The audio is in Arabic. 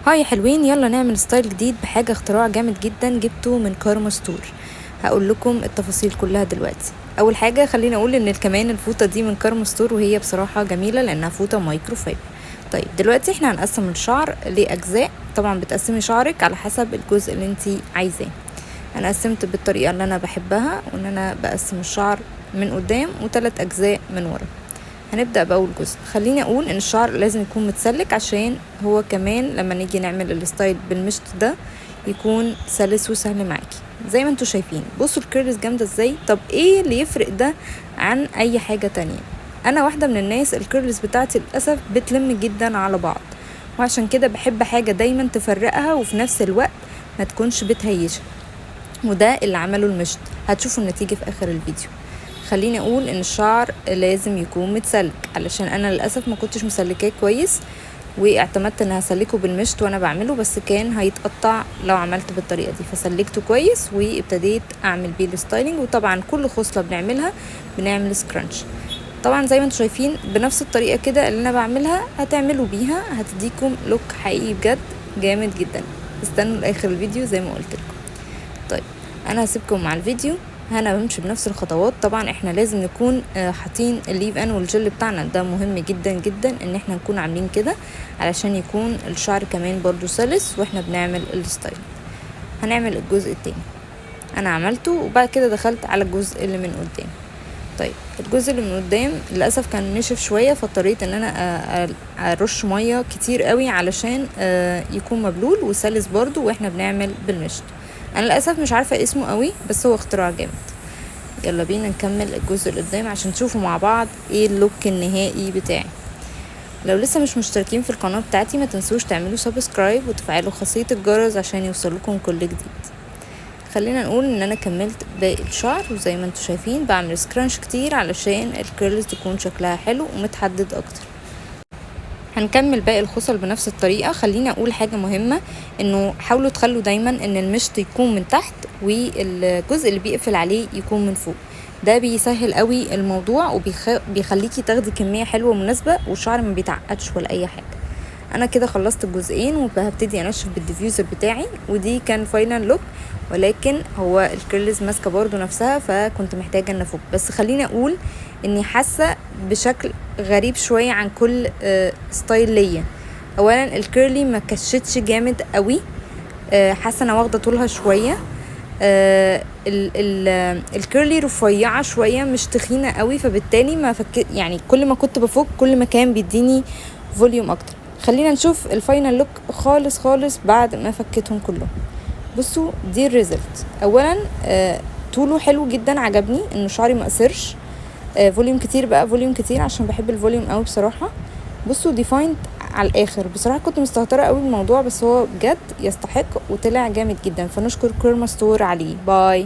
هاي حلوين، يلا نعمل ستايل جديد بحاجة اختراع جامد جدا جبته من كارما ستور. هقول لكم التفاصيل كلها دلوقتي. اول حاجة خلينا اقول ان كمان الفوطة دي من كارما ستور، وهي بصراحة جميلة لانها فوطة مايكرو فايبر. طيب دلوقتي احنا هنقسم الشعر لاجزاء. طبعا بتقسمي شعرك على حسب الجزء اللي انتي عايزاه. انا قسمت بالطريقة اللي انا بحبها، وان انا بقسم الشعر من قدام و3 اجزاء من ورا. هنبدأ بأول جزء. خليني أقول إن الشعر لازم يكون متسلك، عشان هو كمان لما نيجي نعمل الستايل بالمشط ده يكون سلس وسهل معاكي. زي ما انتوا شايفين، بصوا الكيرلز جامدة ازاي. طب ايه اللي يفرق ده عن اي حاجة تانية؟ انا واحدة من الناس الكيرلز بتاعتي للأسف بتلم جدا على بعض، وعشان كده بحب حاجة دايما تفرقها وفي نفس الوقت ما تكونش بتهيشها، وده اللي عمله المشط. هتشوفوا النتيجة في آخر الفيديو. خليني اقول ان الشعر لازم يكون متسلك، علشان انا للاسف ما كنتش مسلكاه كويس، واعتمدت ان هسلكه بالمشط وانا بعمله، بس كان هيتقطع لو عملت بالطريقه دي، فسلكته كويس وابتديت اعمل بيه الستايلينج. وطبعا كل خصله بنعملها بنعمل سكرانش. طبعا زي ما انتم شايفين بنفس الطريقه كده اللي انا بعملها هتعملوا بيها، هتديكم لوك حقيقي بجد جامد جدا. استنوا لاخر الفيديو زي ما قلت لكم. طيب انا هسيبكم مع الفيديو. انا بمشي بنفس الخطوات. طبعا احنا لازم نكون حاطين الليف ان والجل بتاعنا، ده مهم جدا جدا ان احنا نكون عاملين كده علشان يكون الشعر كمان برضو سلس واحنا بنعمل الستايل. هنعمل الجزء التاني. انا عملته وبعد كده دخلت على الجزء اللي من قدام. طيب الجزء اللي من قدام للاسف كان نشف شويه، فاضطريت ان انا ارش ميه كتير قوي علشان يكون مبلول وسلس برضو واحنا بنعمل بالمشط. انا للاسف مش عارفه اسمه قوي، بس هو اختراع جامد. يلا بينا نكمل الجزء اللي قدام عشان تشوفوا مع بعض ايه اللوك النهائي بتاعي. لو لسه مش مشتركين في القناه بتاعتي ما تنسوش تعملوا سبسكرايب وتفعلوا خاصيه الجرس عشان يوصلكم كل جديد. خلينا نقول ان انا كملت باقي الشعر، وزي ما انتم شايفين بعمل سكرانش كتير علشان الكيرلز تكون شكلها حلو ومتحدد اكتر. هنكمل باقي الخصل بنفس الطريقة. خليني اقول حاجة مهمة، انه حاولوا تخلوا دايما ان المشط يكون من تحت والجزء اللي بيقفل عليه يكون من فوق. ده بيسهل قوي الموضوع وبيخليكي تاخدي كمية حلوة مناسبة والشعر ما بيتعقدش ولا اي حاجة. انا كده خلصت الجزئين وهبتدي انشف بالديفيوزر بتاعي، ودي كان فاينل لوك، ولكن هو الكيرلز ماسكه برضو نفسها فكنت محتاجه ان افك. بس خليني اقول اني حاسه بشكل غريب شويه عن كل ستايل ليا. اولا الكيرلي ما كشتش جامد قوي، حاسه انا واخده طولها شويه. الكيرلي رفيعه شويه مش تخينه قوي، فبالتالي ما يعني كل ما كنت بفك كل ما كان بيديني فوليوم اكتر. خلينا نشوف الفاينل لوك خالص خالص بعد ما فكتهم كلهم. بصوا دي الريزلت. اولا طوله حلو جدا، عجبني انه شعري ما قصرش. فوليوم كتير بقى، فوليوم كتير عشان بحب الفوليوم قوي بصراحه. بصوا ديفايند على الاخر. بصراحه كنت مستهتره قوي بالموضوع، بس هو بجد يستحق وطلع جامد جدا، فنشكر كارما ستور عليه. باي.